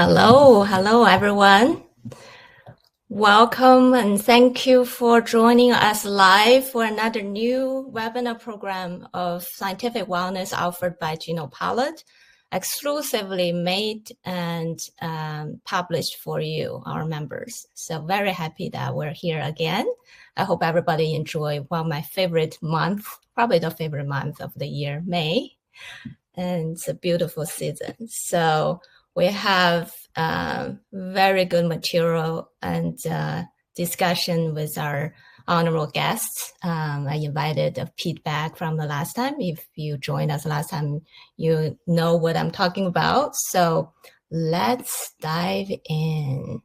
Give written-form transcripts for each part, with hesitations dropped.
Hello everyone. Welcome and thank you for joining us live for another new webinar program of scientific wellness offered by GenoPalate, exclusively made and published for you, our members. So very happy that we're here again. I hope everybody enjoy one of my favorite month, probably the favorite month of the year, May. And it's a beautiful season. So we have very good material and discussion with our honorable guests. I invited Pete back from the last time. If you joined us last time, you know what I'm talking about. So let's dive in,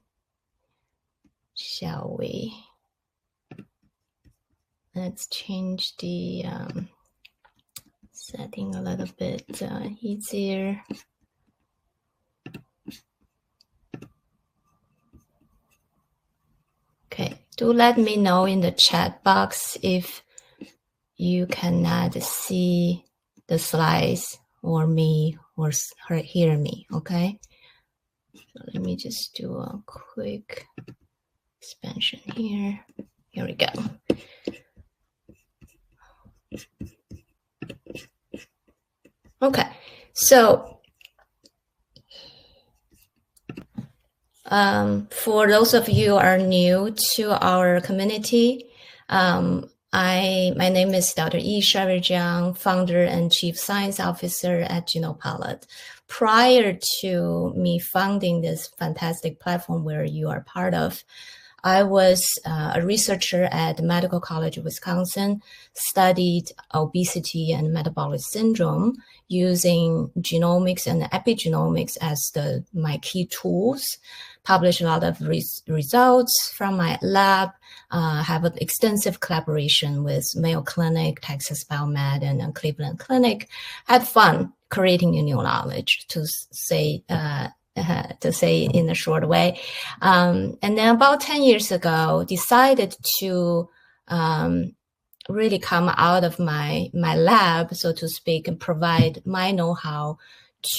shall we? Let's change the setting a little bit easier. Okay, do let me know in the chat box if you cannot see the slides or me or hear me, okay? So let me just do a quick expansion here. Here we go. Okay, so for those of you who are new to our community, my name is Dr. Yi Sherry-Jiang, founder and chief science officer at GenoPalate. Prior to me founding this fantastic platform where you are part of, I was a researcher at the Medical College of Wisconsin, studied obesity and metabolic syndrome using genomics and epigenomics as my key tools, published a lot of results from my lab, have an extensive collaboration with Mayo Clinic, Texas Biomed, and Cleveland Clinic. Had fun creating new knowledge, to say in a short way. And then about 10 years ago, decided to really come out of my lab, so to speak, and provide my know-how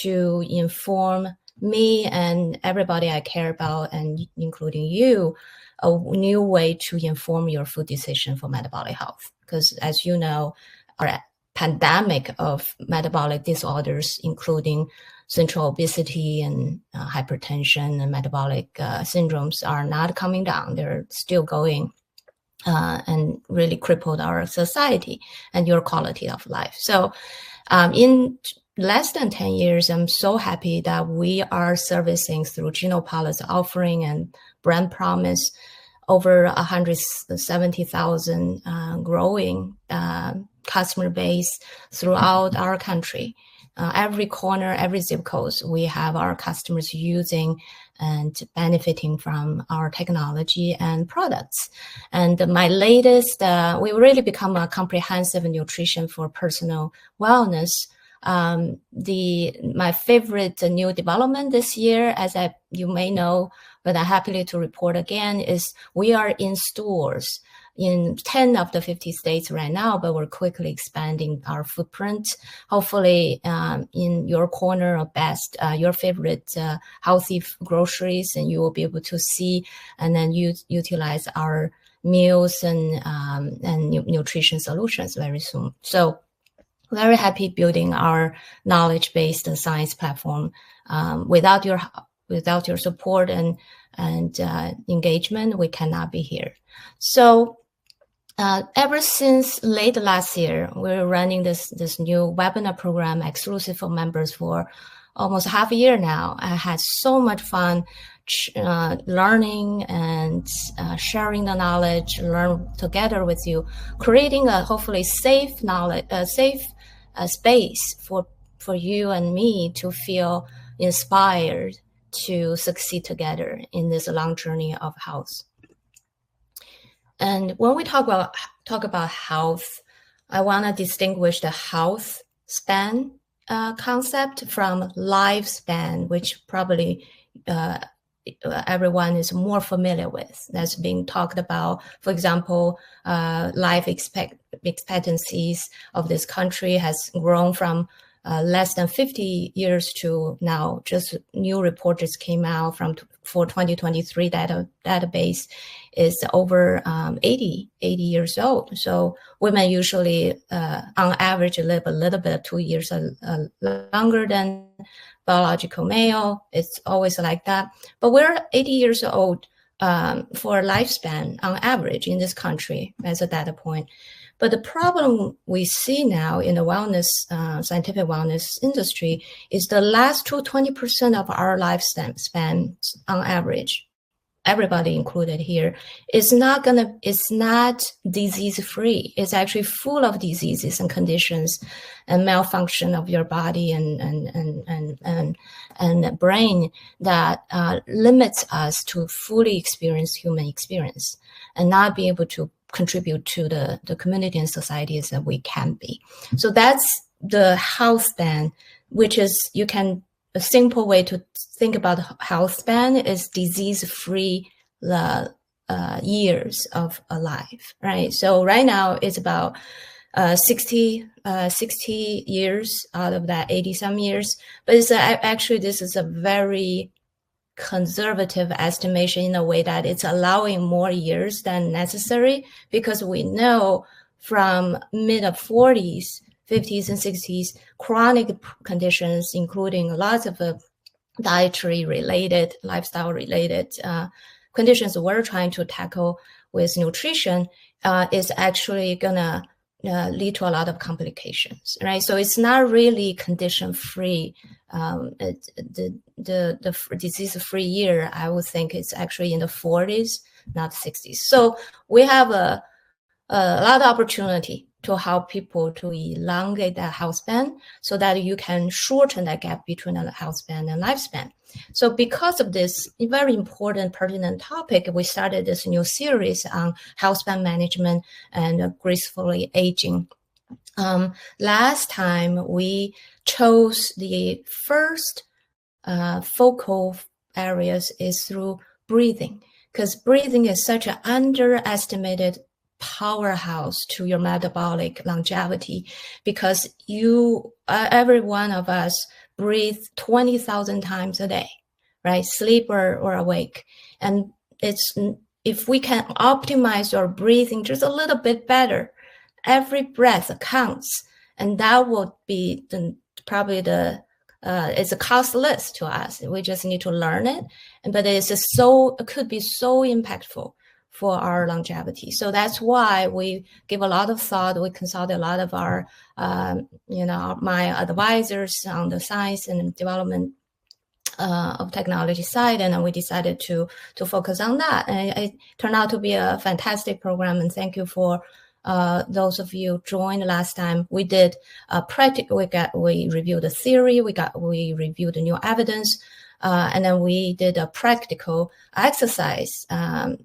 to inform me and everybody I care about, and including you, a new way to inform your food decision for metabolic health. Because as you know, our pandemic of metabolic disorders, including central obesity and hypertension and metabolic syndromes, are not coming down. They're still going and really crippled our society and your quality of life. So in less than 10 years, I'm so happy that we are servicing through GenoPalate's offering and brand promise over 170,000 growing customer base throughout our country. Every corner, every zip code, we have our customers using and benefiting from our technology and products. And my latest, we really become a comprehensive nutrition for personal wellness. My favorite new development this year, as you may know, but I'm happy to report again, is we are in stores in 10 of the 50 states right now, but we're quickly expanding our footprint. Hopefully in your corner of best, your favorite healthy groceries, and you will be able to see and then utilize our meals and nutrition solutions very soon. So very happy building our knowledge-based science platform. Without your support and engagement, we cannot be here. So ever since late last year, we're running this new webinar program exclusive for members for almost half a year now. I had so much fun learning and sharing the knowledge, learn together with you, creating a hopefully safe space for you and me to feel inspired to succeed together in this long journey of health. And when we talk about health, I want to distinguish the health span concept from lifespan, which probably everyone is more familiar with. That's being talked about. For example, life expectancies of this country has grown from less than 50 years to now. Just new report just came out for 2023 database is over 80 years old. So women usually, on average, live a little bit 2 years longer than biological male. It's always like that. But we're 80 years old for lifespan on average in this country as a data point. But the problem we see now in the wellness, scientific wellness industry is the last 20% of our lifespan on average, everybody included here, it's not disease free. It's actually full of diseases and conditions and malfunction of your body and brain that limits us to fully experience human experience and not be able to contribute to the community and societies that we can be. So that's the health span, which is a simple way to think about health span is disease-free years of a life, right? So right now it's about 60 years out of that 80-some years. But it's actually, this is a very conservative estimation in a way that it's allowing more years than necessary, because we know from mid-40s, 50s and 60s, chronic conditions, including lots of dietary related, lifestyle related conditions we're trying to tackle with nutrition is actually gonna lead to a lot of complications, right? So it's not really condition-free. The disease-free year, I would think it's actually in the 40s, not 60s. So we have a lot of opportunity to help people to elongate that health span so that you can shorten that gap between the health span and lifespan. So because of this very important, pertinent topic, we started this new series on health span management and gracefully aging. Last time we chose the first focal areas is through breathing, because breathing is such an underestimated powerhouse to your metabolic longevity, because every one of us breathe 20,000 times a day, right? Sleep or awake. And if we can optimize your breathing just a little bit better, every breath counts, and that will be it's a costless to us. We just need to learn it, but it could be so impactful for our longevity. So that's why we give a lot of thought. We consult a lot of our, my advisors on the science and development of technology side, and then we decided to focus on that. And it turned out to be a fantastic program. And thank you for those of you joined last time. We did a practical. We reviewed the theory. We reviewed the new evidence. And then we did a practical exercise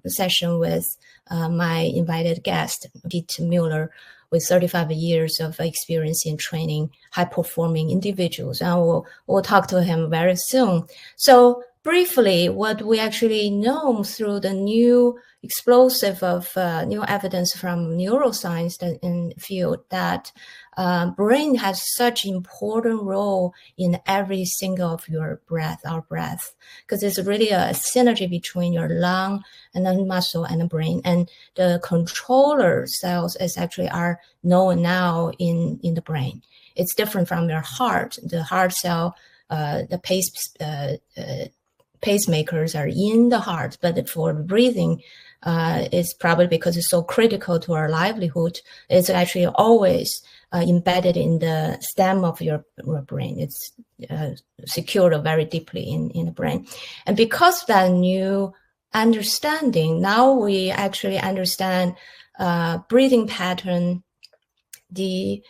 session with my invited guest, Pete Mueller, with 35 years of experience in training high-performing individuals. And we'll talk to him very soon. So briefly, what we actually know through the new explosive of new evidence from neuroscience in the field that brain has such important role in every single of your our breath, because it's really a synergy between your lung and the muscle and the brain. And the controller cells are known now in the brain. It's different from your heart. The heart cell, the pacemakers are in the heart, but for breathing, it's probably because it's so critical to our livelihood, it's actually always embedded in the stem of your brain. It's secured very deeply in the brain. And because of that new understanding, now we actually understand breathing pattern, the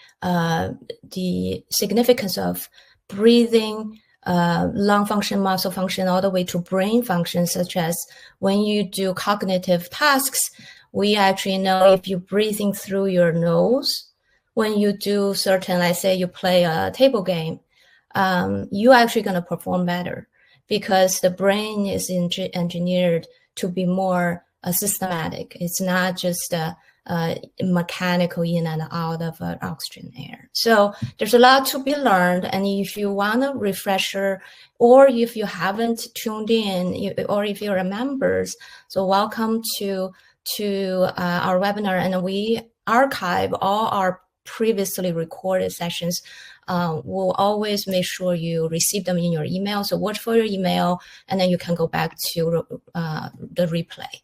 significance of breathing, lung function, muscle function, all the way to brain function, such as when you do cognitive tasks, we actually know if you're breathing through your nose, when you do certain, let's say you play a table game, you're actually going to perform better, because the brain is engineered to be more systematic. It's not just mechanical in and out of oxygen air. So there's a lot to be learned. And if you want a refresher, or if you haven't tuned in, or if you're a member, so welcome to our webinar. And we archive all our previously recorded sessions. We'll always make sure you receive them in your email. So watch for your email, and then you can go back to the replay.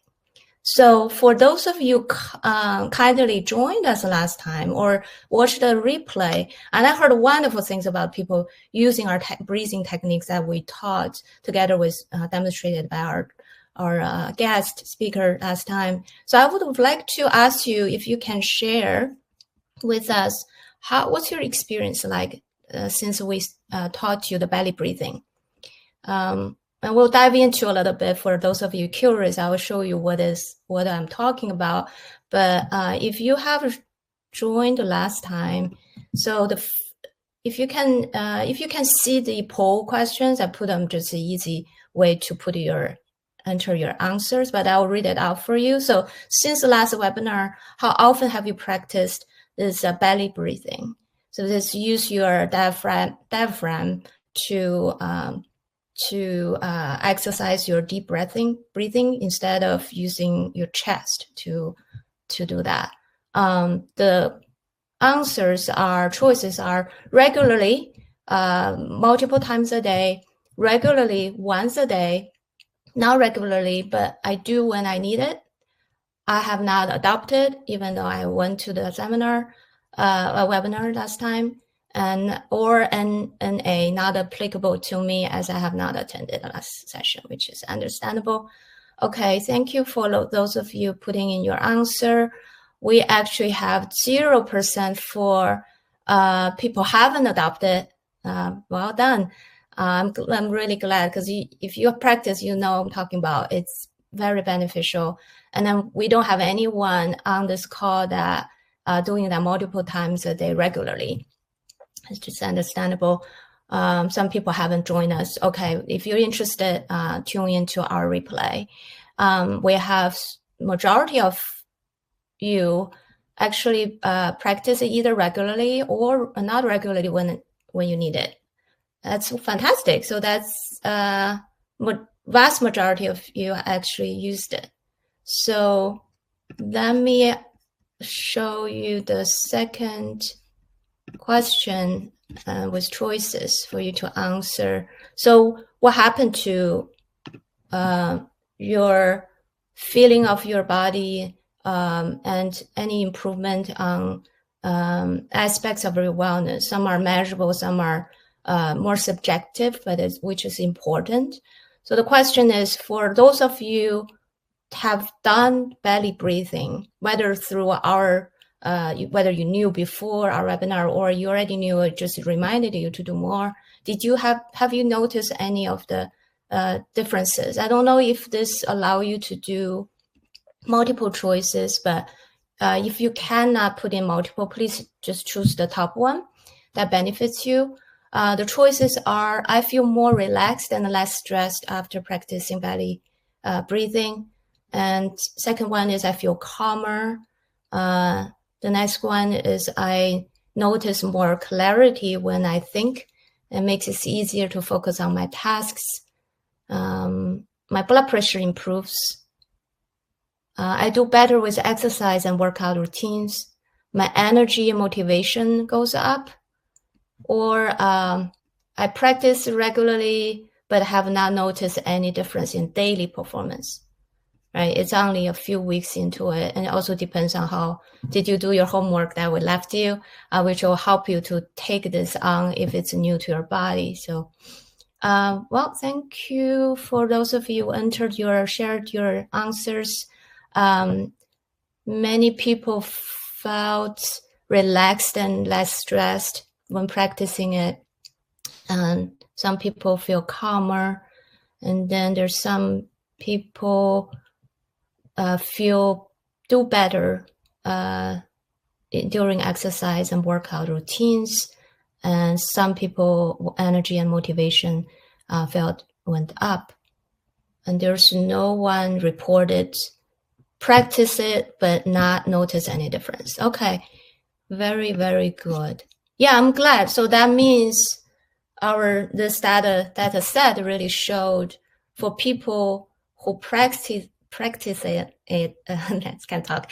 So for those of you kindly joined us last time or watched the replay, and I heard wonderful things about people using our breathing techniques that we taught together with demonstrated by our guest speaker last time. So I would like to ask you if you can share with us what's your experience like since we taught you the belly breathing. And we'll dive into a little bit. For those of you curious, I will show you what I'm talking about. But if you have joined last time, so if you can see the poll questions, I put them just an easy way to enter your answers, but I'll read it out for you. So since the last webinar, how often have you practiced this belly breathing? So this use your diaphragm to exercise your deep breathing instead of using your chest to do that. The choices are regularly, multiple times a day, regularly once a day, not regularly, but I do when I need it. I have not adopted, even though I went to the seminar, a webinar last time, or NA not applicable to me as I have not attended the last session, which is understandable. Okay, thank you for those of you putting in your answer. We actually have 0% for people haven't adopted. Well done. I'm really glad, because if you practice, you know I'm talking about. It's very beneficial. And then we don't have anyone on this call that doing that multiple times a day regularly. It's just understandable. Some people haven't joined us. Okay, if you're interested, tune into our replay. We have majority of you actually practice it either regularly or not regularly when you need it. That's fantastic. So that's vast majority of you actually used it. So let me show you the second question with choices for you to answer. So what happened to your feeling of your body and any improvement on aspects of your wellness? Some are measurable, some are more subjective, but which is important. So the question is, for those of you have done belly breathing, whether through our whether you knew before our webinar or you already knew, it just reminded you to do more, did you have you noticed any of the differences? I don't know if this allow you to do multiple choices, but if you cannot put in multiple, please just choose the top one that benefits you. The choices are: I feel more relaxed and less stressed after practicing belly breathing. And second one is I feel calmer. The next one is I notice more clarity when I think. It makes it easier to focus on my tasks. My blood pressure improves. I do better with exercise and workout routines. My energy and motivation goes up. Or I practice regularly but have not noticed any difference in daily performance. Right? It's only a few weeks into it, and it also depends on how did you do your homework that we left you, which will help you to take this on if it's new to your body. So, well, thank you for those of you who shared your answers. Many people felt relaxed and less stressed when practicing it, and some people feel calmer, and then there's some people do better during exercise and workout routines, and some people energy and motivation went up, and there's no one reported practice it, but not notice any difference. Okay, very, very good. Yeah, I'm glad. So that means this data set really showed for people who practice it let's can talk,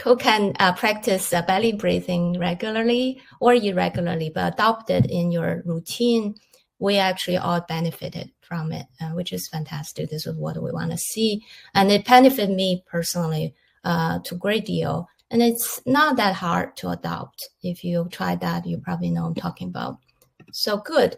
who can practice belly breathing regularly or irregularly, but adopt it in your routine, we actually all benefited from it, which is fantastic. This is what we want to see. And it benefited me personally to a great deal. And it's not that hard to adopt. If you try that, you probably know what I'm talking about. So good.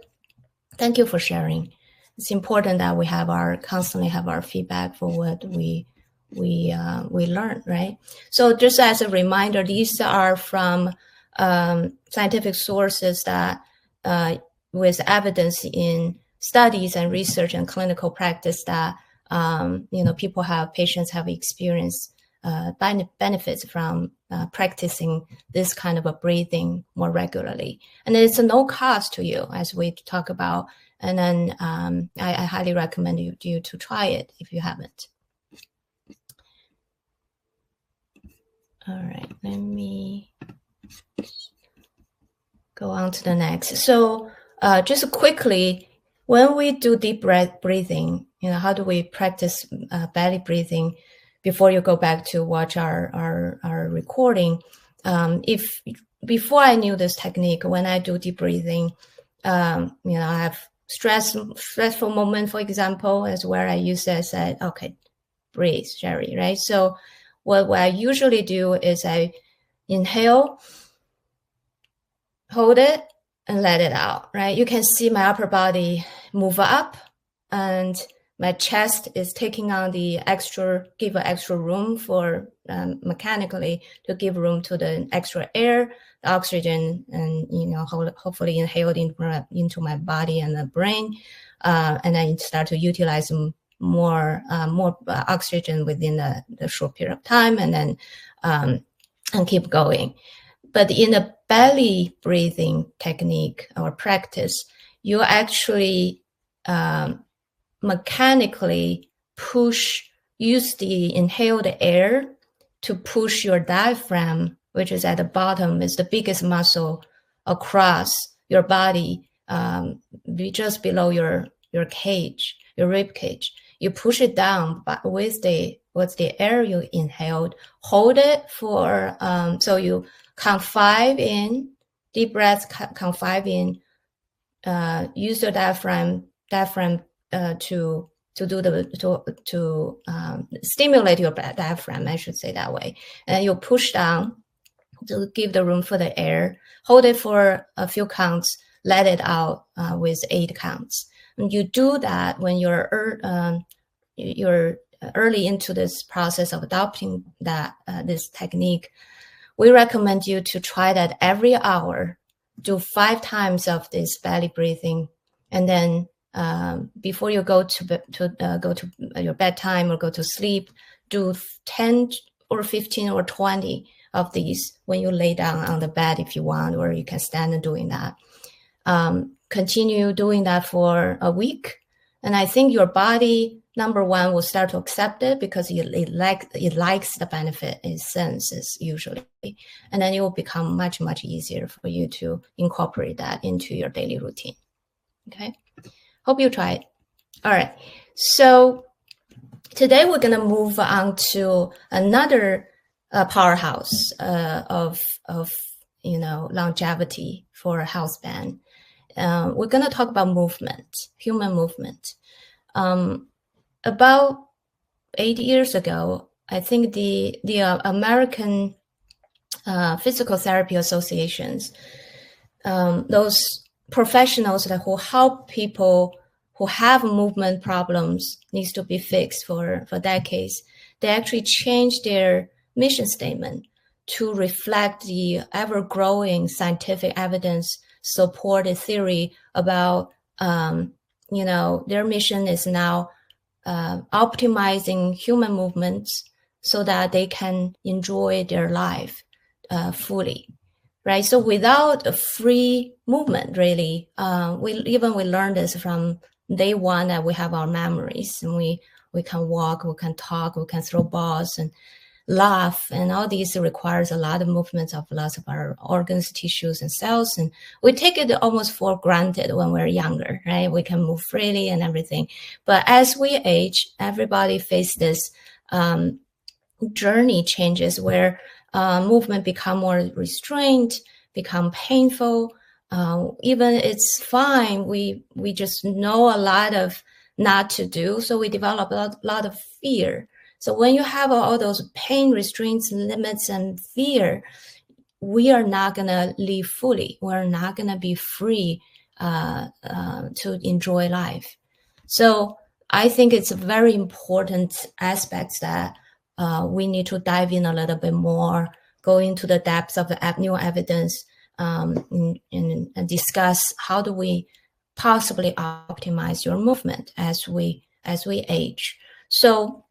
Thank you for sharing. It's important that we constantly have our feedback for what we learn, right? So just as a reminder, these are from scientific sources that with evidence in studies and research and clinical practice that patients have experienced benefits from practicing this kind of a breathing more regularly. And it's a no cost to you, as we talk about. And then I highly recommend you to try it if you haven't. All right, let me go on to the next. So just quickly, when we do deep breathing, how do we practice belly breathing before you go back to watch our recording? If before I knew this technique, when I do deep breathing, I have stressful moment, for example, is where I use it. I said, okay, breathe, Sherry, right? So what I usually do is I inhale, hold it, and let it out, right? You can see my upper body move up, and my chest is taking on give extra room for mechanically to give room to the extra air, the oxygen, and hopefully inhaled into my body and the brain, and then start to utilize more oxygen within the short period of time, and then and keep going. But in a belly breathing technique or practice, you actually mechanically use the inhaled air to push your diaphragm, which is at the bottom, is the biggest muscle across your body, just below your cage, your rib cage. You push it down, but with the air you inhaled, hold it for so you count 5 in, deep breaths, count 5 in, use your diaphragm to stimulate your diaphragm, I should say that way. And you push down to give the room for the air, hold it for a few counts, let it out with 8 counts. And you do that when you're early into this process of adopting this technique. We recommend you to try that every hour, do 5 times of this belly breathing, and then before you go to your bedtime or go to sleep, do 10 or 15 or 20 of these when you lay down on the bed if you want, or you can stand doing that. Continue doing that for a week, and I think your body, number one, will start to accept it because it likes the benefit it senses usually, and then it will become much, much easier for you to incorporate that into your daily routine. Okay, hope you try it. All right, so today we're going to move on to another powerhouse of longevity for Healthspan. We're going to talk about movement, human movement. About 8 years ago, I think the American Physical Therapy Associations, those professionals who help people who have movement problems needs to be fixed for decades, they actually changed their mission statement to reflect the ever-growing scientific evidence supported theory about, their mission is now optimizing human movements so that they can enjoy their life fully, right? So without a free movement, really, we learned this from day one that we have our memories, and we can walk, we can talk, we can throw balls, laugh, and all these requires a lot of movements of lots of our organs, tissues, and cells. And we take it almost for granted when we're younger, right? We can move freely and everything. But as we age, everybody faces this journey changes where movement become more restrained, become painful. Even it's fine, we just know a lot of not to do, so we develop a lot of fear. So when you have all those pain restraints, limits, and fear, we are not gonna live fully. We're not gonna be free to enjoy life. So I think it's a very important aspect that we need to dive in a little bit more, go into the depths of the new evidence, and discuss how do we possibly optimize your movement as we age. So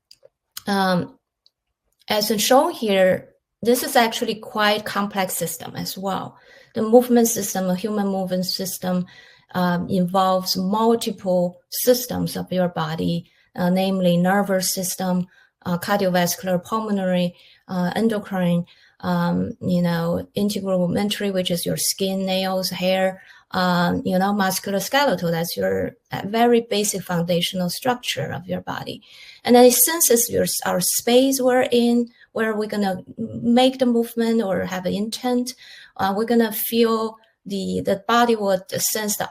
as shown here, this is actually quite complex system as well. The movement system, a human movement system, involves multiple systems of your body, namely nervous system, cardiovascular, pulmonary, endocrine, integumentary, which is your skin, nails, hair, musculoskeletal, that's your very basic foundational structure of your body. And then it senses our space we're in, where we're going to make the movement or have an intent. We're going to feel the body will sense the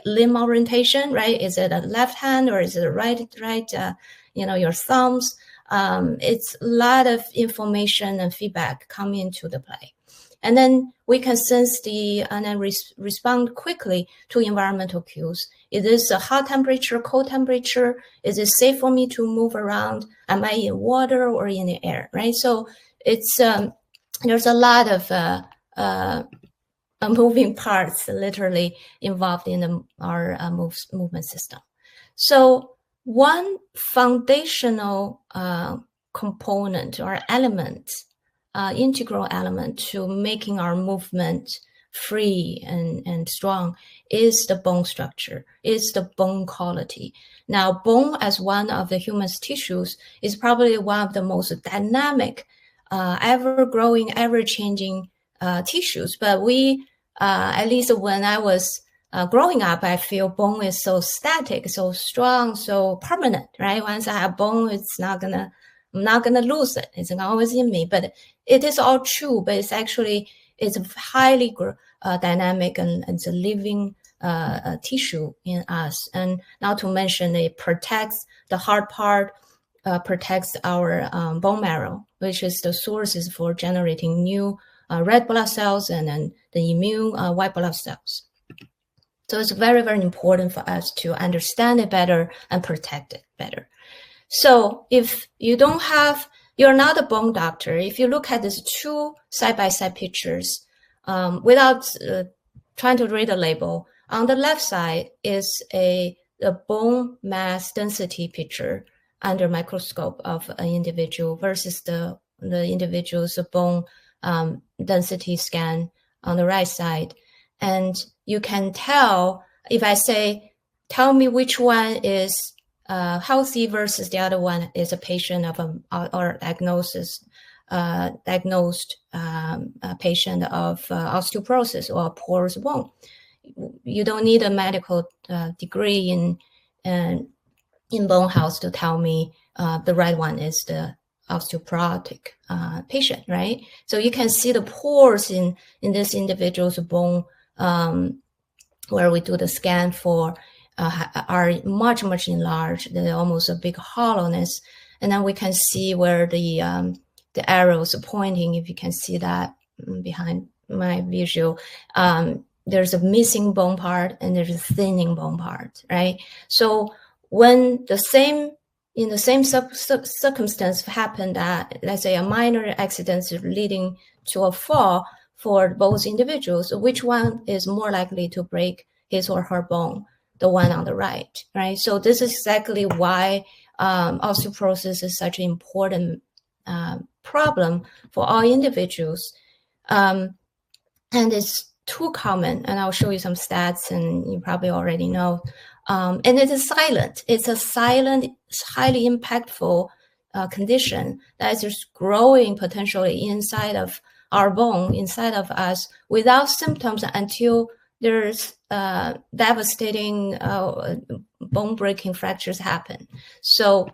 limb orientation, right? Is it a left hand or is it a right? Your thumbs. It's a lot of information and feedback come into the play. And then we can sense and then respond quickly to environmental cues. Is this a hot temperature, cold temperature? Is it safe for me to move around? Am I in water or in the air, right? So it's there's a lot of moving parts literally involved in our movement system. So one foundational component or element, integral element to making our movement free and strong is the bone structure, is the bone quality. Now, bone as one of the human's tissues is probably one of the most dynamic, ever-growing, ever-changing tissues. But we, at least when I was growing up, I feel bone is so static, so strong, so permanent, right? Once I have bone, I'm not gonna lose it. It's always in me. But it is all true, but it's highly dynamic and it's a living tissue in us. And not to mention, it protects the hard part, protects our bone marrow, which is the sources for generating new red blood cells and then the immune white blood cells. So it's very, very important for us to understand it better and protect it better. So if you're not a bone doctor, if you look at these two side-by-side pictures, without trying to read the label, on the left side is the bone mass density picture under microscope of an individual versus the individual's bone density scan on the right side. And you can tell, if I say, tell me which one is healthy versus the other one is a patient or diagnosed patient of osteoporosis or porous bone. You don't need a medical degree in bone health to tell me the right one is the osteoporotic patient, right? So you can see the pores in this individual's bone where we do the scan for are much enlarged. They're almost a big hollowness, and then we can see where the arrows are pointing. If you can see that behind my visual, there's a missing bone part and there's a thinning bone part, right? So when in the same circumstance happened that, let's say, a minor accident is leading to a fall for both individuals, which one is more likely to break his or her bone? The one on the right, right? So this is exactly why osteoporosis is such an important problem for all individuals. And it's too common, and I'll show you some stats, and you probably already know. And it is silent. It's a silent, highly impactful condition that is just growing potentially inside of our bone, inside of us, without symptoms until there's devastating bone-breaking fractures happen. So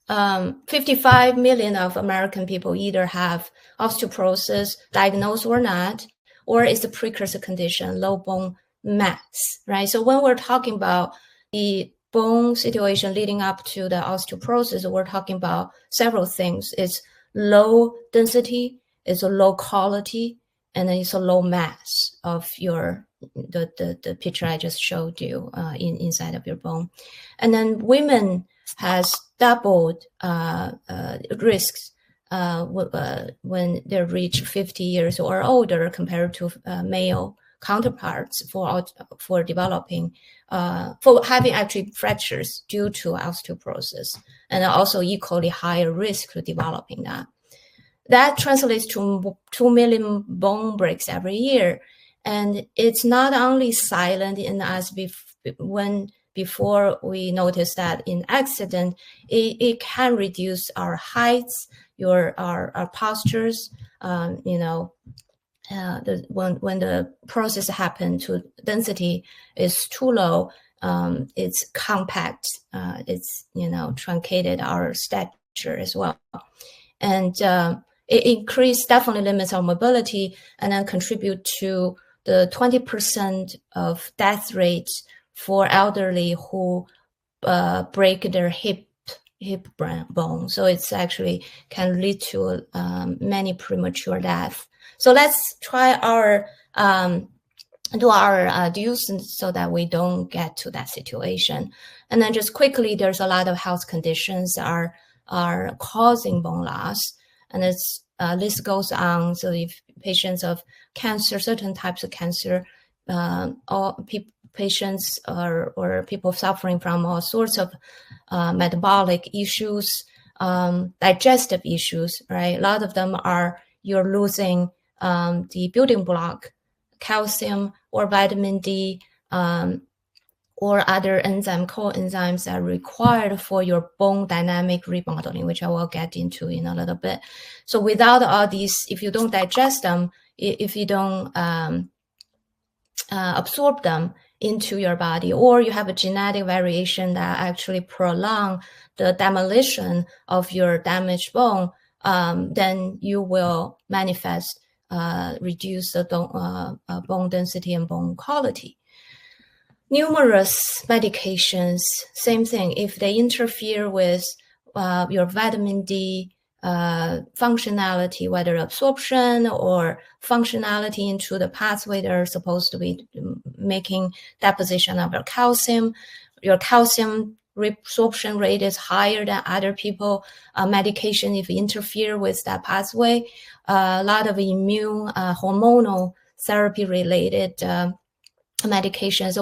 55 million of American people either have osteoporosis, diagnosed or not, or it's a precursor condition, low bone mass, right? So when we're talking about the bone situation leading up to the osteoporosis, we're talking about several things. It's low density, it's a low quality, and then it's a low mass of the picture I just showed you inside of your bone. And then women has doubled risks when they reach 50 years or older compared to male counterparts for developing for having actually fractures due to osteoporosis, and also equally higher risk to developing that. That translates to 2 million bone breaks every year, and it's not only silent in us before we notice that in accident, it can reduce our heights, our postures. When the process happens to density is too low, it's compact, it's truncated our stature as well, and it definitely limits our mobility, and then contribute to the 20% of death rates for elderly who break their hip bone. So it's actually can lead to many premature deaths. So let's try do our dues so that we don't get to that situation. And then just quickly, there's a lot of health conditions are causing bone loss, and this list goes on. So if patients of cancer, certain types of cancer, patients or people suffering from all sorts of metabolic issues, digestive issues, right? A lot of them are you're losing the building block, calcium or vitamin D, or other coenzymes that are required for your bone dynamic remodeling, which I will get into in a little bit. So without all these, if you don't digest them, if you don't absorb them into your body, or you have a genetic variation that actually prolong the demolition of your damaged bone, then you will manifest reduce the bone density and bone quality. Numerous medications, same thing. If they interfere with your vitamin D functionality, whether absorption or functionality into the pathway that are supposed to be making deposition of your calcium reabsorption rate is higher than other people. Medication, if you interfere with that pathway, a lot of immune hormonal therapy related medications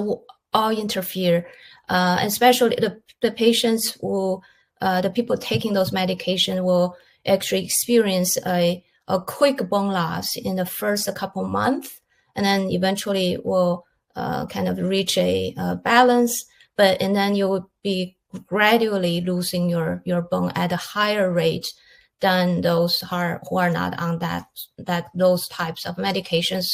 all interfere, especially the patients will, the people taking those medications will actually experience a quick bone loss in the first couple months, and then eventually will kind of reach a balance, and then you will be gradually losing your bone at a higher rate than those who are not on those types of medications.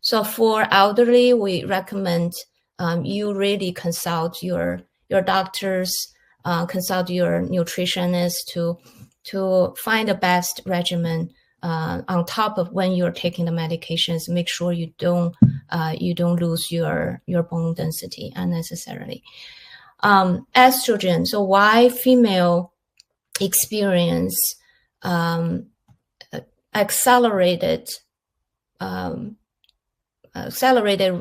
So for elderly, we recommend you really consult your doctors, consult your nutritionist to find the best regimen on top of when you're taking the medications. Make sure you don't lose your bone density unnecessarily. Estrogen. So why female experience accelerated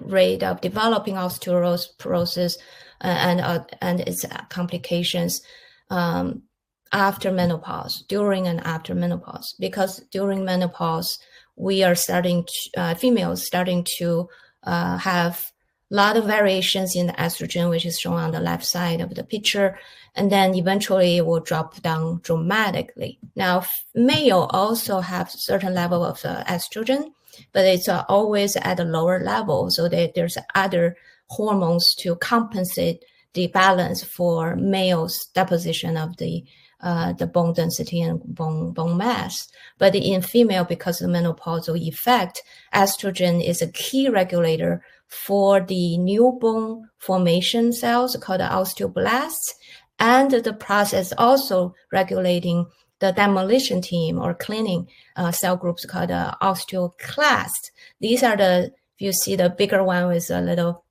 rate of developing osteoporosis and its complications after menopause, during and after menopause, because during menopause we are females starting to have a lot of variations in the estrogen, which is shown on the left side of the picture, and then eventually it will drop down dramatically. Now, male also have certain level of estrogen, but it's always at a lower level. So there's other hormones to compensate balance for males' deposition of the bone density and bone mass. But in female, because of the menopausal effect, estrogen is a key regulator for the new bone formation cells called osteoblasts, and the process also regulating the demolition team or cleaning cell groups called osteoclasts. These are if you see the bigger one with a little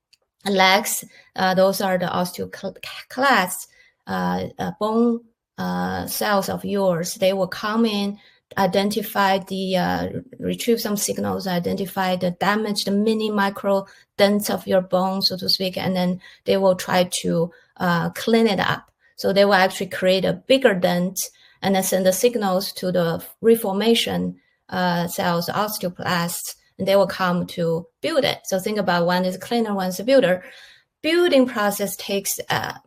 legs, those are the osteoclasts, bone cells of yours. They will come in, identify retrieve some signals, identify the damaged mini micro dents of your bone, so to speak, and then they will try to clean it up. So they will actually create a bigger dent and then send the signals to the reformation cells, osteoblasts, and they will come to build it. So think about one is a cleaner, one's a builder. Building process takes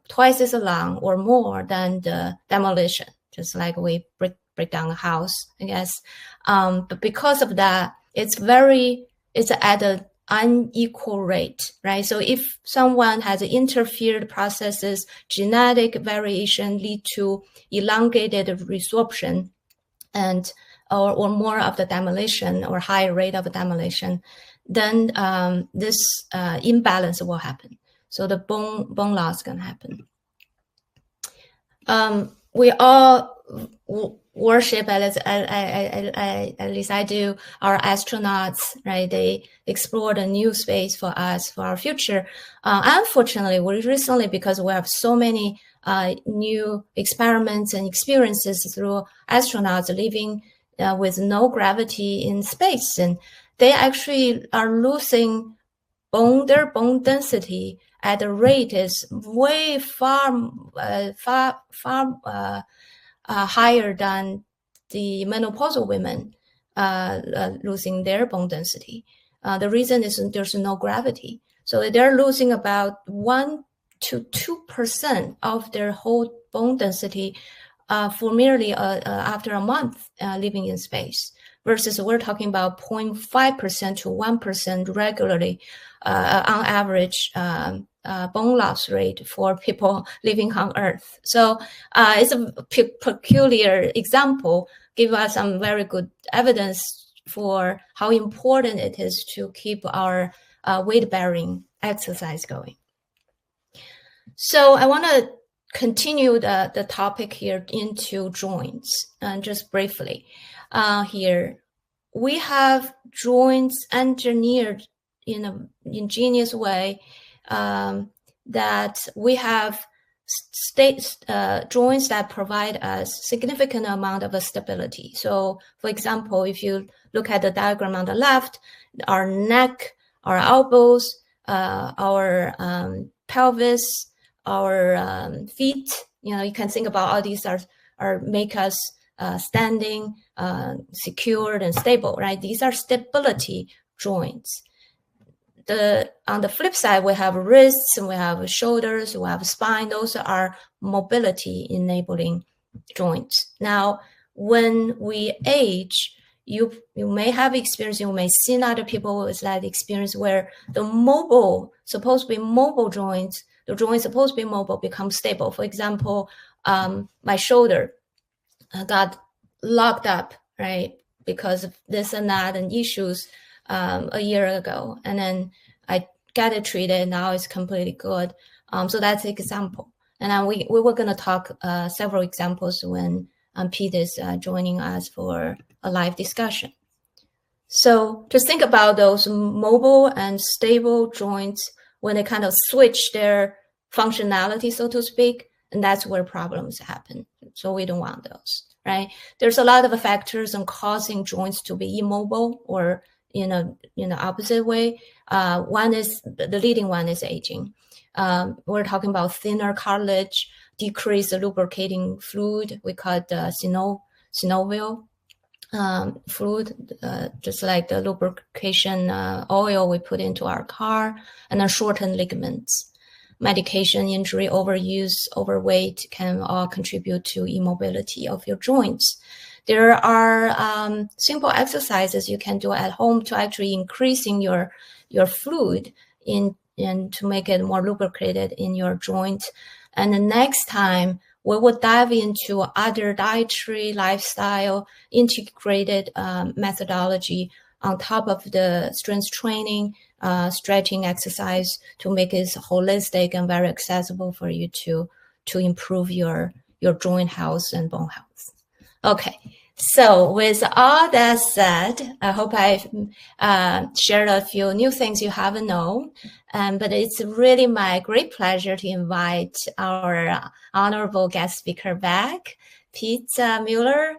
twice as long or more than the demolition, just like we break down a house, I guess. But because of that, it's at an unequal rate, right? So if someone has interfered processes, genetic variation lead to elongated resorption and or more of the demolition or higher rate of demolition, then this imbalance will happen. So the bone loss can happen. We all worship, at least I do, our astronauts, right? They explored a new space for us, for our future. Unfortunately, we recently, because we have so many new experiments and experiences through astronauts living with no gravity in space, and they actually are losing their bone density at a rate is way far higher than the menopausal women losing their bone density. The reason is there's no gravity. So they're losing about 1 to 2% of their whole bone density for merely after a month living in space, versus we're talking about 0.5% to 1% regularly on average bone loss rate for people living on Earth. So it's a peculiar example, give us some very good evidence for how important it is to keep our weight-bearing exercise going. So I want to continue the topic here into joints, and just briefly here. We have joints engineered in an ingenious way that we have joints that provide us significant amount of stability. So, for example, if you look at the diagram on the left, our neck, our elbows, our pelvis, our feet, you can think about all these are make us standing, secured and stable, right? These are stability joints. On the flip side, we have wrists, and we have shoulders, we have spine. Those are mobility enabling joints. Now, when we age, you may have experience, you may see other people with that experience where supposed to be mobile joints, the joints supposed to be mobile become stable. For example, my shoulder got locked up, right, because of this and that and issues a year ago, and then I got it treated. Now it's completely good. So that's an example. And then we were going to talk several examples when Pete is joining us for a live discussion. So just think about those mobile and stable joints when they kind of switch their functionality, so to speak, and that's where problems happen. So we don't want those, right? There's a lot of factors on causing joints to be immobile or in a opposite way. The leading one is aging. We're talking about thinner cartilage, decreased lubricating fluid. We call it synovial fluid, just like the lubrication oil we put into our car, and then shortened ligaments. Medication, injury, overuse, overweight can all contribute to immobility of your joints. There are simple exercises you can do at home to actually increasing your fluid in and to make it more lubricated in your joint. And the next time we will dive into other dietary, lifestyle, integrated methodology on top of the strength training, stretching exercise to make it holistic and very accessible for you to improve your joint health and bone health. Okay. So with all that said, I hope I've shared a few new things you haven't known. But it's really my great pleasure to invite our honorable guest speaker back, Pete Mueller.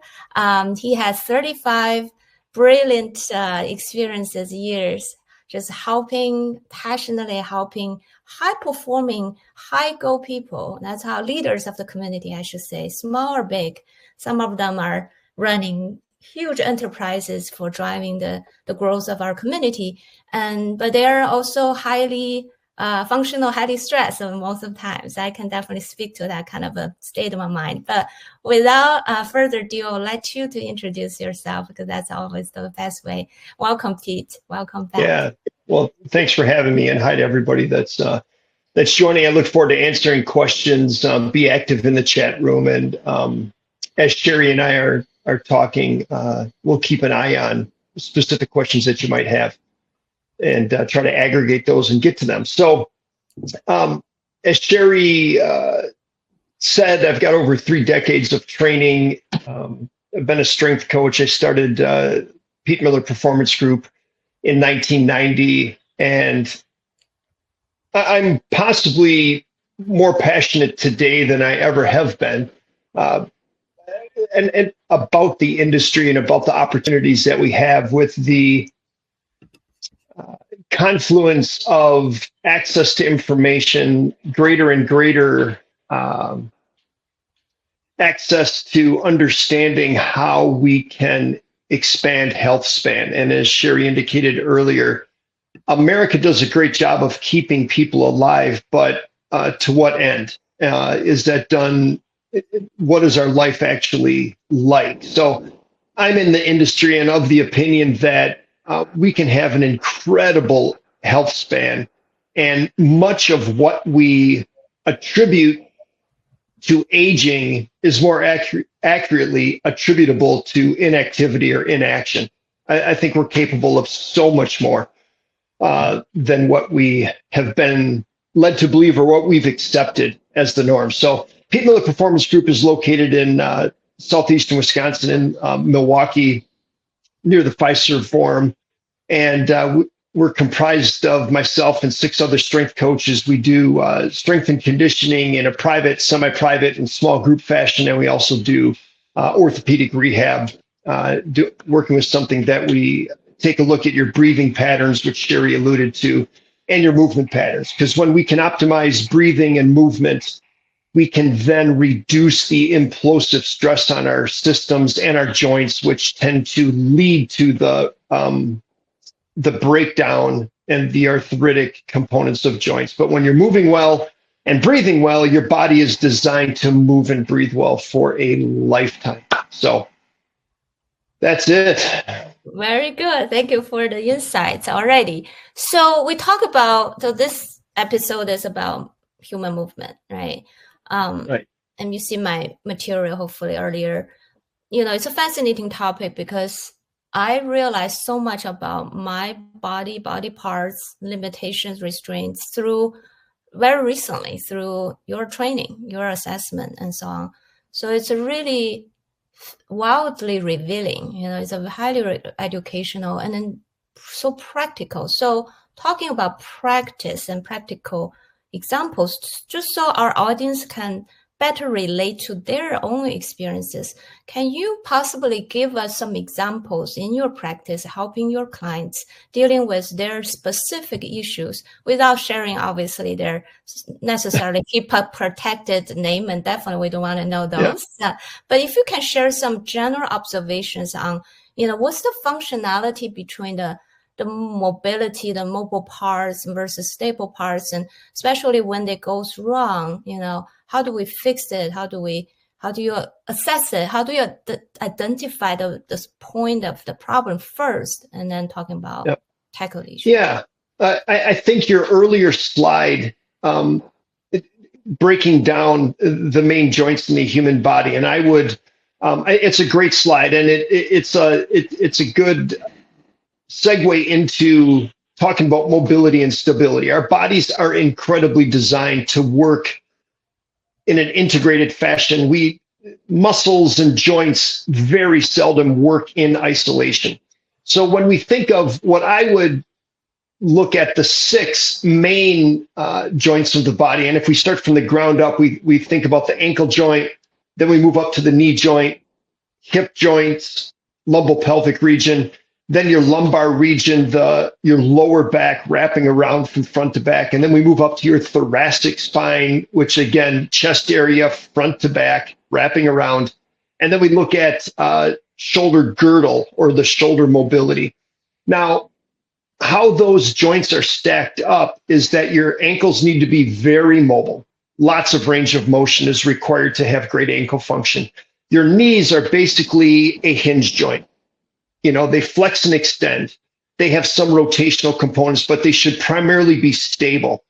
He has 35 brilliant experiences, years, just passionately helping high-performing, high-goal people. That's how leaders of the community, I should say, small or big. Some of them are running huge enterprises for driving the growth of our community. But they are also highly functional, highly stressed most of the times. I can definitely speak to that kind of a state of my mind. But without further ado, I'll let you to introduce yourself, because that's always the best way. Welcome, Pete. Welcome back. Yeah. Well, thanks for having me, and hi to everybody that's joining. I look forward to answering questions. Be active in the chat room, and as Sherry and I are talking, we'll keep an eye on specific questions that you might have, and try to aggregate those and get to them. So, as Sherry said, I've got over 3 decades of training. I've been a strength coach. I started Pete Mueller Performance Group in 1990, and I'm possibly more passionate today than I ever have been, and about the industry and about the opportunities that we have with the confluence of access to information, greater and greater access to understanding how we can expand Healthspan. And as Sherry indicated earlier, America does a great job of keeping people alive, but to what end? Is that done? What is our life actually like? So I'm in the industry and of the opinion that we can have an incredible health span, and much of what we attribute to aging is more accurately attributable to inactivity or inaction. I think we're capable of so much more than what we have been led to believe or what we've accepted as the norm. So Pete Mueller Performance Group is located in southeastern Wisconsin, in Milwaukee, near the Fiserv Forum. And we're comprised of myself and 6 other strength coaches. We do strength and conditioning in a private, semi-private, and small group fashion. And we also do orthopedic rehab, working with something that we take a look at your breathing patterns, which Sherry alluded to, and your movement patterns. Because when we can optimize breathing and movement, we can then reduce the implosive stress on our systems and our joints, which tend to lead to the breakdown and the arthritic components of joints. But when you're moving well and breathing well, your body is designed to move and breathe well for a lifetime. So that's it. Very good. Thank you for the insights already. So we talk about, so this episode is about human movement, right? Right. And you see my material hopefully earlier. It's a fascinating topic because I realized so much about my body parts, limitations, restraints very recently through your training, your assessment, and so on. So it's a really wildly revealing, it's a highly educational and then so practical. So talking about practice and practical examples, just so our audience can better relate to their own experiences, can you possibly give us some examples in your practice helping your clients dealing with their specific issues without sharing, obviously, their necessarily keep a protected name, and definitely we don't want to know those. Yeah. But if you can share some general observations on, what's the functionality between the mobility, the mobile parts versus stable parts, and especially when it goes wrong, how do we fix it? How do you assess it? How do you identify the point of the problem first, and then talking about tackle issues? Yeah. I think your earlier slide, breaking down the main joints in the human body, and I would, it's a great slide, and it's a good segue into talking about mobility and stability. Our bodies are incredibly designed to work in an integrated fashion. Muscles and joints very seldom work in isolation. So when we think of what I would look at the 6 main joints of the body, and if we start from the ground up, we think about the ankle joint, then we move up to the knee joint, hip joints, lumbopelvic region, then your lumbar region, your lower back wrapping around from front to back. And then we move up to your thoracic spine, which again, chest area, front to back, wrapping around. And then we look at shoulder girdle or the shoulder mobility. Now, how those joints are stacked up is that your ankles need to be very mobile. Lots of range of motion is required to have great ankle function. Your knees are basically a hinge joint. They flex and extend. They have some rotational components, but they should primarily be stable.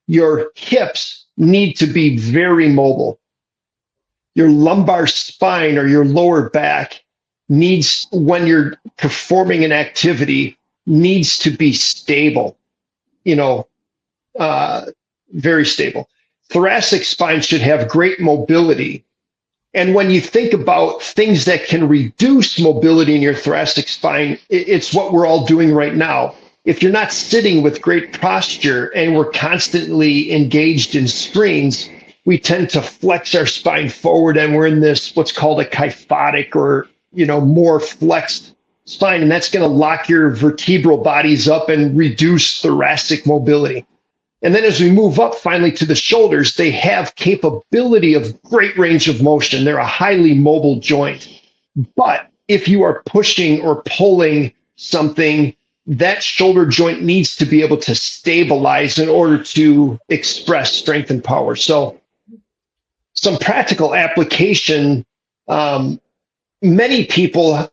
Your hips need to be very mobile. Your lumbar spine or your lower back needs, when you're performing an activity, needs to be stable, very stable. Thoracic spine should have great mobility. And when you think about things that can reduce mobility in your thoracic spine, it's what we're all doing right now. If you're not sitting with great posture and we're constantly engaged in screens, we tend to flex our spine forward and we're in this, what's called a kyphotic or, more flexed spine. And that's going to lock your vertebral bodies up and reduce thoracic mobility. And then as we move up finally to the shoulders, they have capability of great range of motion. They're a highly mobile joint. But if you are pushing or pulling something, that shoulder joint needs to be able to stabilize in order to express strength and power. So some practical application, many people,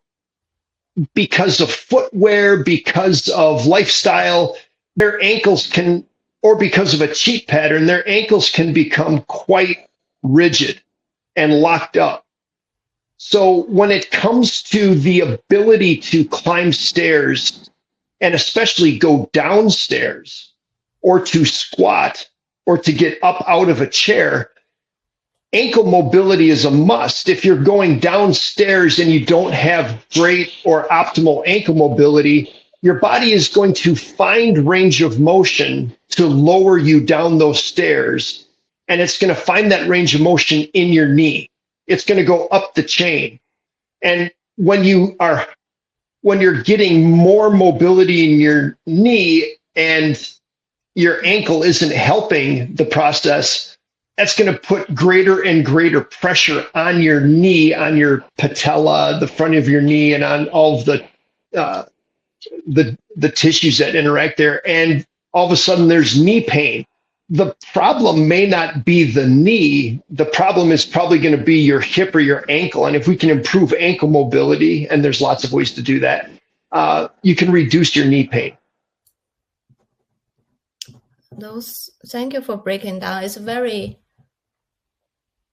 because of footwear, because of lifestyle, their ankles can, or because of a cheat pattern, their ankles can become quite rigid and locked up. So when it comes to the ability to climb stairs, and especially go downstairs, or to squat, or to get up out of a chair, ankle mobility is a must. If you're going downstairs and you don't have great or optimal ankle mobility, your body is going to find range of motion to lower you down those stairs. And it's going to find that range of motion in your knee. It's going to go up the chain. And when you're getting more mobility in your knee and your ankle isn't helping the process, that's going to put greater and greater pressure on your knee, on your patella, the front of your knee, and on all of the tissues that interact there. And all of a sudden there's knee pain. The problem may not be the knee. The problem is probably going to be your hip or your ankle. And if we can improve ankle mobility, and there's lots of ways to do that, you can reduce your knee pain. Thank you for breaking down. It's very,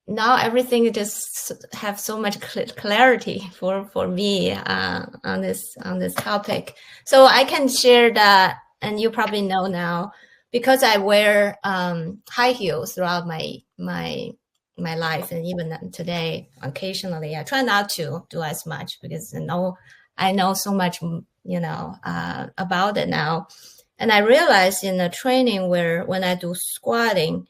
now everything just have so much clarity for me on this topic. So I can share that, and you probably know now, because I wear high heels throughout my life, and even today, occasionally I try not to do as much because I know so much, about it now. And I realized in the training when I do squatting,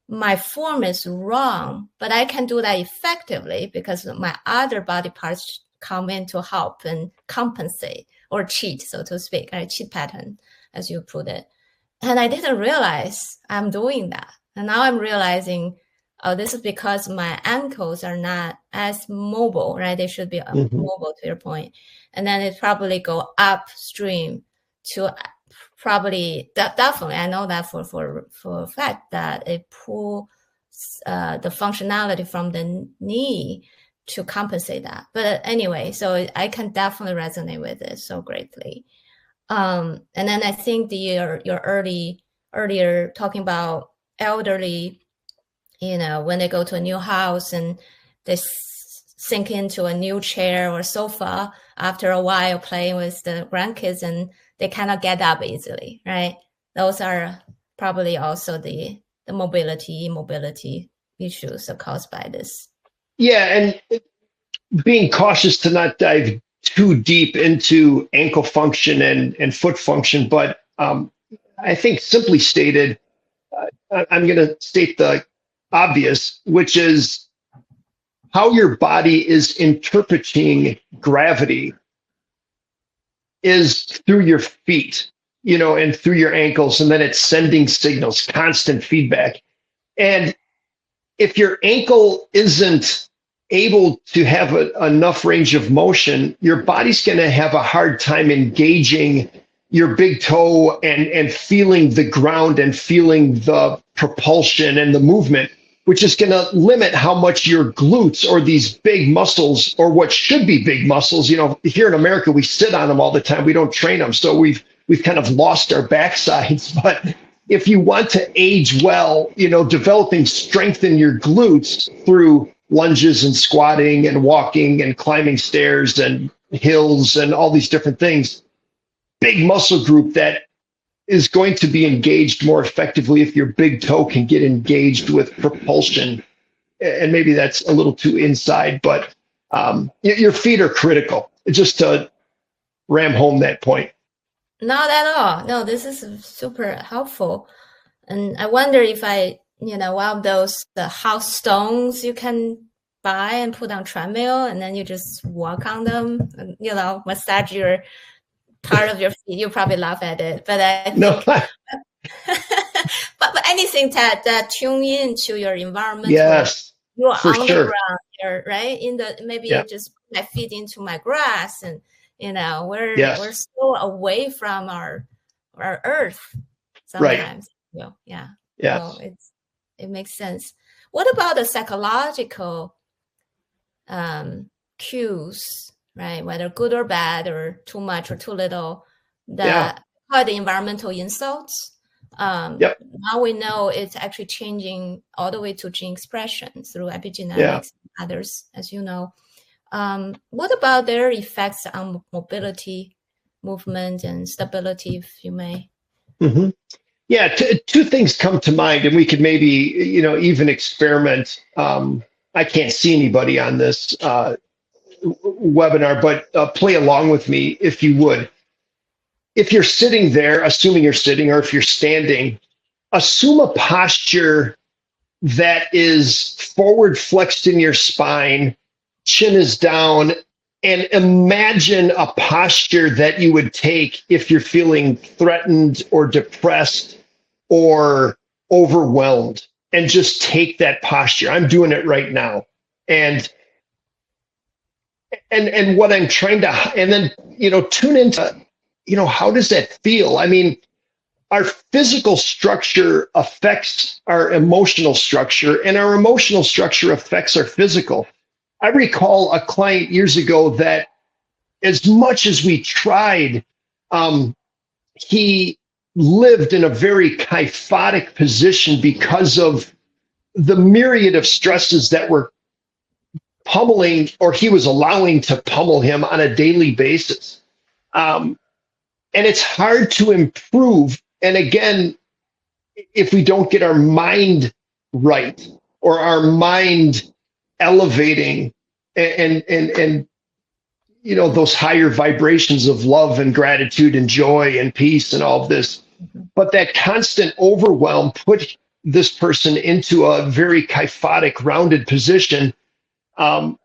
my form is wrong, but I can do that effectively because my other body parts come in to help and compensate or cheat, so to speak, a cheat pattern, as you put it. And I didn't realize I'm doing that. And now I'm realizing, this is because my ankles are not as mobile, right? They should be mobile, to your point. And then it probably go upstream to probably, definitely, I know that for a fact that it pulls the functionality from the knee to compensate that. But anyway, so I can definitely resonate with it so greatly. And then I think your earlier talking about elderly, when they go to a new house and they sink into a new chair or sofa after a while playing with the grandkids, and they cannot get up easily, right? Those are probably also the mobility issues are caused by this. Yeah, and being cautious to not dive too deep into ankle function and foot function, but I think simply stated, I'm going to state the obvious, which is how your body is interpreting gravity is through your feet, and through your ankles, and then it's sending signals, constant feedback. And if your ankle isn't able to have enough range of motion, your body's going to have a hard time engaging your big toe and feeling the ground and feeling the propulsion and the movement, which is going to limit how much your glutes or these big muscles, or what should be big muscles, here in America, we sit on them all the time. We don't train them. So we've kind of lost our backsides. But if you want to age well, developing strength in your glutes through lunges and squatting and walking and climbing stairs and hills and all these different things, big muscle group that is going to be engaged more effectively if your big toe can get engaged with propulsion. And maybe that's a little too inside, but your feet are critical, just to ram home that point. Not at all. No, this is super helpful. And I wonder if one of those the house stones you can buy and put on treadmill, and then you just walk on them, and, massage your part of your feet. You probably laugh at it, but I think, no. but anything that tune into your environment. Yes, you are for on sure. the ground, you're right in the maybe Yeah. you just put my feet into my grass, and we're Yes. we're so away from our earth sometimes. Right. Yeah. Yes. So it makes sense. What about the psychological cues, right? Whether good or bad, or too much or too little, that are the environmental insults. Yep. Now we know it's actually changing all the way to gene expression through epigenetics and others, as you know. What about their effects on mobility, movement, and stability, if you may? Mm-hmm. Yeah, two things come to mind, and we could maybe, even experiment. I can't see anybody on this webinar, but play along with me if you would. If you're sitting there, assuming you're sitting, or if you're standing, assume a posture that is forward flexed in your spine, chin is down, and imagine a posture that you would take if you're feeling threatened or depressed or overwhelmed, and just take that posture. I'm doing it right now. And what I'm trying to, and then, tune into, how does that feel? I mean, our physical structure affects our emotional structure, and our emotional structure affects our physical. I recall a client years ago that, as much as we tried, he lived in a very kyphotic position because of the myriad of stresses that were pummeling, or he was allowing to pummel him on a daily basis. And it's hard to improve. And again, if we don't get our mind right, or our mind elevating and those higher vibrations of love and gratitude and joy and peace and all of this. But that constant overwhelm put this person into a very kyphotic, rounded position. And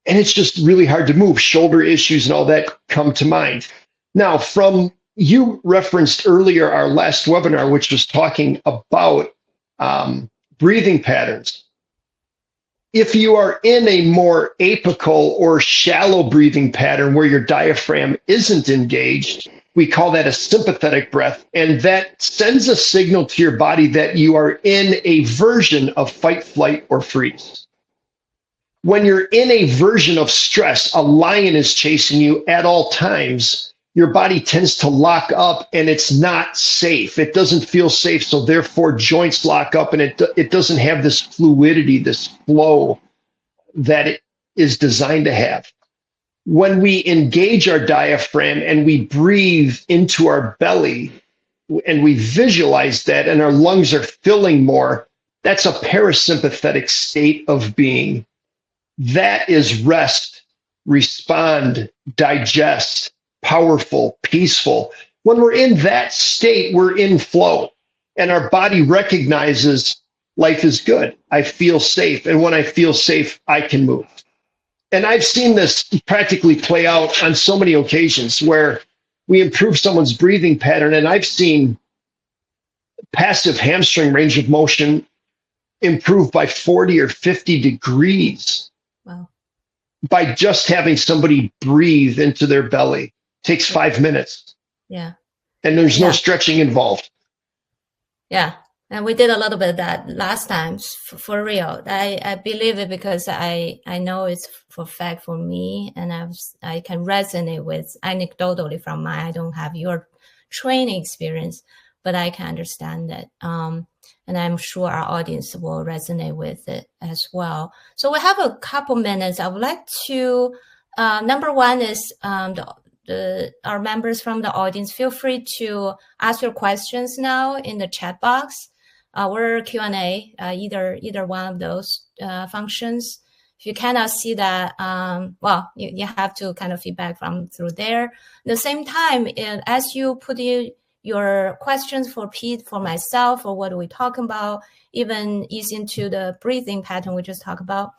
it's just really hard to move. Shoulder issues and all that come to mind. Now, you referenced earlier our last webinar, which was talking about breathing patterns. If you are in a more apical or shallow breathing pattern where your diaphragm isn't engaged, we call that a sympathetic breath. And that sends a signal to your body that you are in a version of fight, flight, or freeze. When you're in a version of stress, a lion is chasing you at all times, your body tends to lock up and it's not safe. It doesn't feel safe. So therefore joints lock up and it doesn't have this fluidity, this flow that it is designed to have. When we engage our diaphragm and we breathe into our belly and we visualize that and our lungs are filling more, that's a parasympathetic state of being. That is rest, respond, digest, powerful, peaceful. When we're in that state, we're in flow and our body recognizes life is good. I feel safe. And when I feel safe, I can move. And I've seen this practically play out on so many occasions where we improve someone's breathing pattern. And I've seen passive hamstring range of motion improve by 40 or 50 degrees. Wow. By just having somebody breathe into their belly. It takes 5 minutes. Yeah. And there's no stretching involved. Yeah. And we did a little bit of that last time, for real. I believe it because I know it's for fact for me, and I can resonate with anecdotally from my, I don't have your training experience, but I can understand it. And I'm sure our audience will resonate with it as well. So we have a couple minutes. I would like to, number one is our members from the audience, feel free to ask your questions now in the chat box. Our Q&A, either one of those functions. If you cannot see that, well, you have to kind of feedback through there. At the same time, as you put your questions for Pete, for myself, or what are we talking about, even ease into the breathing pattern we just talked about,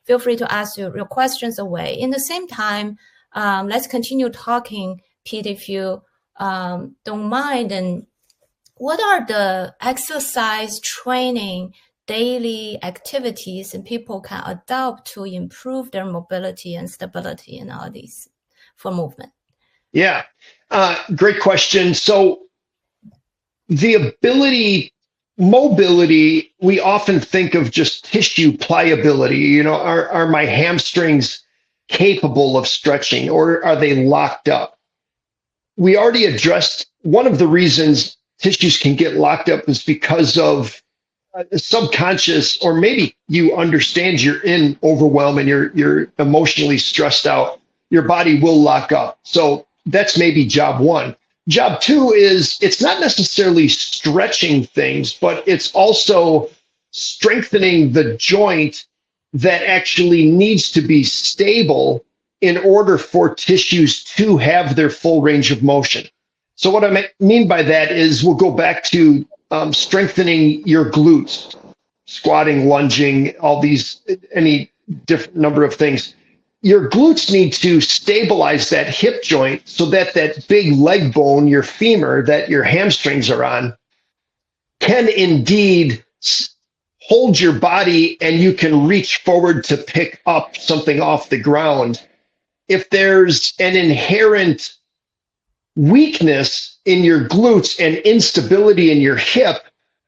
feel free to ask your questions away. In the same time, let's continue talking, Pete, if you don't mind. And what are the exercise training daily activities and people can adopt to improve their mobility and stability and all these for movement? Yeah, great question. So the mobility, we often think of just tissue pliability. You know, are my hamstrings capable of stretching, or are they locked up? We already addressed one of the reasons tissues can get locked up is because of subconscious, or maybe you understand you're in overwhelm and you're emotionally stressed out. Your body will lock up. So that's maybe job one. Job two is it's not necessarily stretching things, but it's also strengthening the joint that actually needs to be stable in order for tissues to have their full range of motion. So what I mean by that is we'll go back to strengthening your glutes, squatting, lunging, all these, any different number of things. Your glutes need to stabilize that hip joint so that that big leg bone, your femur, that your hamstrings are on, can indeed hold your body and you can reach forward to pick up something off the ground. If there's an inherent weakness in your glutes and instability in your hip,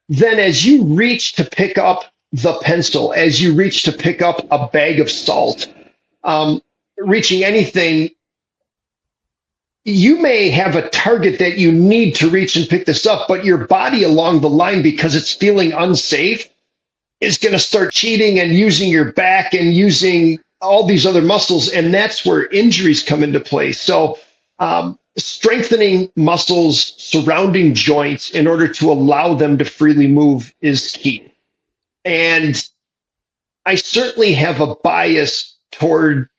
then as you reach to pick up the pencil, as you reach to pick up a bag of salt, reaching anything, you may have a target that you need to reach and pick this up, but your body along the line, because it's feeling unsafe, is going to start cheating and using your back and using all these other muscles. And that's where injuries come into play. So strengthening muscles surrounding joints in order to allow them to freely move is key. And I certainly have a bias toward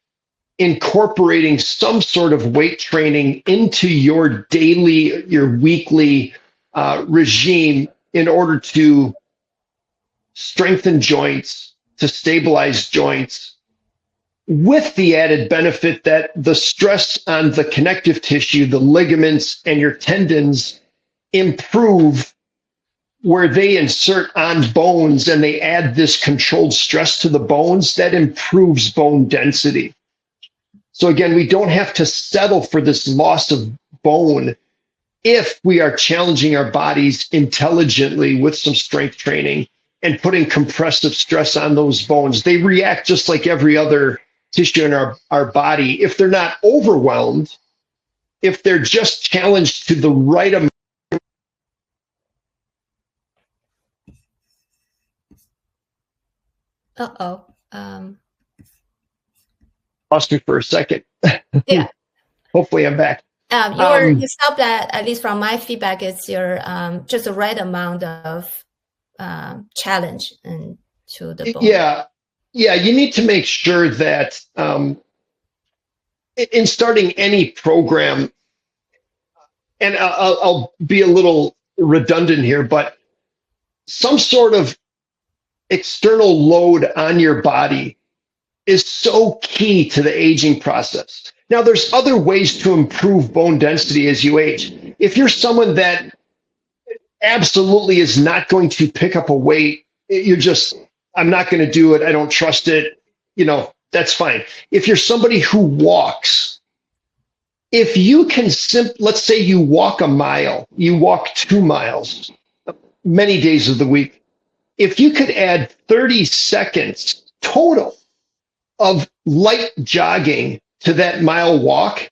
incorporating some sort of weight training into your daily, your weekly regime in order to strengthen joints, to stabilize joints, with the added benefit that the stress on the connective tissue, the ligaments and your tendons improve where they insert on bones and they add this controlled stress to the bones that improves bone density. So again, we don't have to settle for this loss of bone if we are challenging our bodies intelligently with some strength training and putting compressive stress on those bones. They react just like every other tissue in our body. If they're not overwhelmed, if they're just challenged to the right amount. Uh-oh. Lost me for a second. Yeah. Hopefully I'm back. You stopped at least from my feedback, it's your just the right amount of challenge and to the bone. Yeah, you need to make sure that in starting any program, and I'll be a little redundant here, but some sort of external load on your body is so key to the aging process. Now, there's other ways to improve bone density as you age. If you're someone that absolutely is not going to pick up a weight, I'm not going to do it. I don't trust it. That's fine. If you're somebody who walks, if you can let's say you walk a mile, you walk 2 miles, many days of the week. If you could add 30 seconds total of light jogging to that mile walk,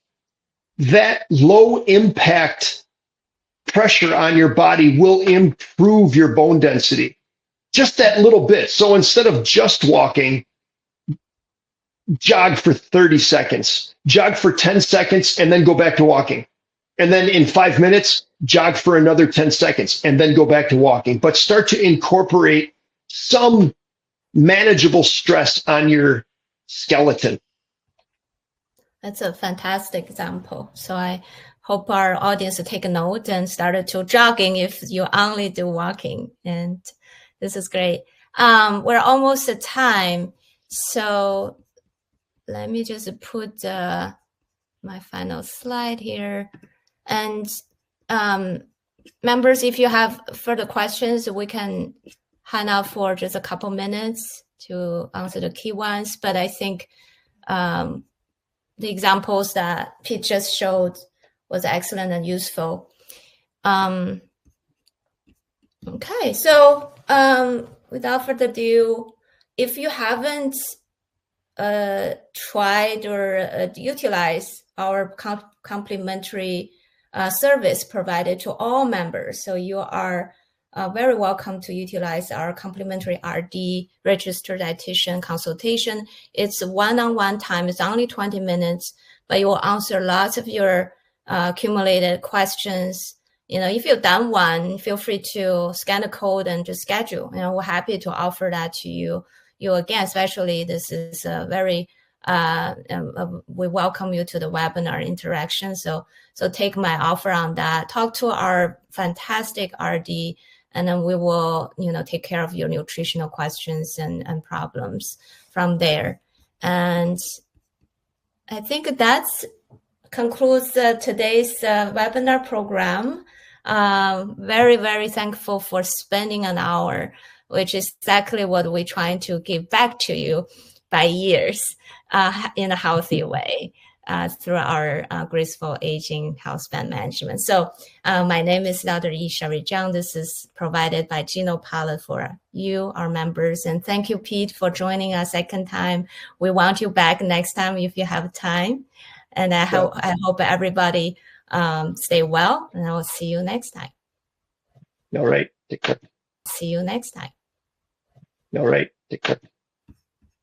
that low impact pressure on your body will improve your bone density. Just that little bit. So instead of just walking, jog for 30 seconds, jog for 10 seconds, and then go back to walking. And then in 5 minutes, jog for another 10 seconds, and then go back to walking. But start to incorporate some manageable stress on your skeleton. That's a fantastic example. So I hope our audience will take a note and start to jogging if you only do walking. And this is great. We're almost at time. So let me just put my final slide here. And members, if you have further questions, we can hang out for just a couple minutes to answer the key ones. But I think the examples that Pete just showed was excellent and useful. Okay, so without further ado, if you haven't tried or utilized our complimentary service provided to all members, so you are very welcome to utilize our complimentary RD, registered dietitian consultation. It's one-on-one time. It's only 20 minutes, but you will answer lots of your accumulated questions. If you've done one, feel free to scan the code and just schedule. We're happy to offer that to you again, especially this is a very, we welcome you to the webinar interaction. So take my offer on that. Talk to our fantastic RD, and then we will, take care of your nutritional questions and problems from there. And I think that concludes today's webinar program. Very, very thankful for spending an hour, which is exactly what we're trying to give back to you by years in a healthy way through our graceful aging healthspan management. So my name is Dr. Yi-Sherry Zhang. This is provided by GenoPalate for you, our members. And thank you, Pete, for joining us second time. We want you back next time if you have time. And I hope everybody stay well, and I will see you next time. All right. Take care. See you next time. All right. Take care.